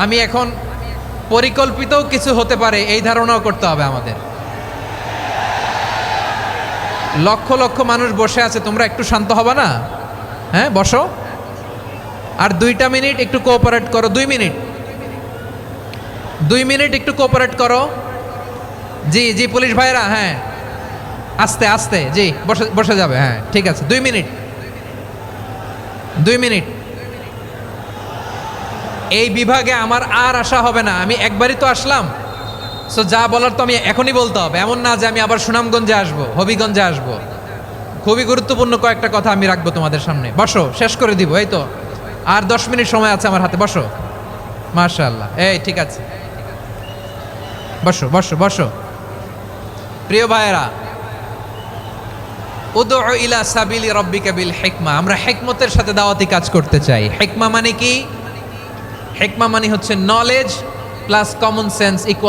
আমি এখন পরিকল্পিতও কিছু হতে পারে এই ধারণাও করতে হবে আমাদের। লক্ষ লক্ষ মানুষ বসে আছে, তোমরা একটু শান্ত হবে না? হ্যাঁ, বসো। আর 2টা মিনিট একটু কোঅপারেট করো। 2 মিনিট, 2 মিনিট একটু কোঅপারেট করো। জি জি পুলিশ ভাইরা, হ্যাঁ আস্তে আস্তে, জি বসে বসে যাবে, হ্যাঁ ঠিক আছে। 2 মিনিট, 2 মিনিট। এই বিভাগে আমার আর আসা হবে না, আমি একবারই তো আসলাম। সো যা বলার তো আমি এখনই বলতে হবে, এমন না যে আমি আবার সুনামগঞ্জে আসবো, হবিগঞ্জে আসবো। খুবই গুরুত্বপূর্ণ কয়েকটা কথা আমি রাখবো তোমাদের সামনে। বসো, শেষ করে দিব। এই তো আর 10 মিনিট সময় আছে আমার হাতে। বসো, মাশাআল্লাহ, এই ঠিক আছে, বসো বসো বসো। প্রিয় ভাইয়েরা, উদউ ইলা সাবিলি রাব্বিকা বিল হিকমা, আমরা হিকমতের সাথে দাওয়াতি কাজ করতে চাই। হিকমা মানে কি? হিকমা মানে হচ্ছে knowledge plus common sense equal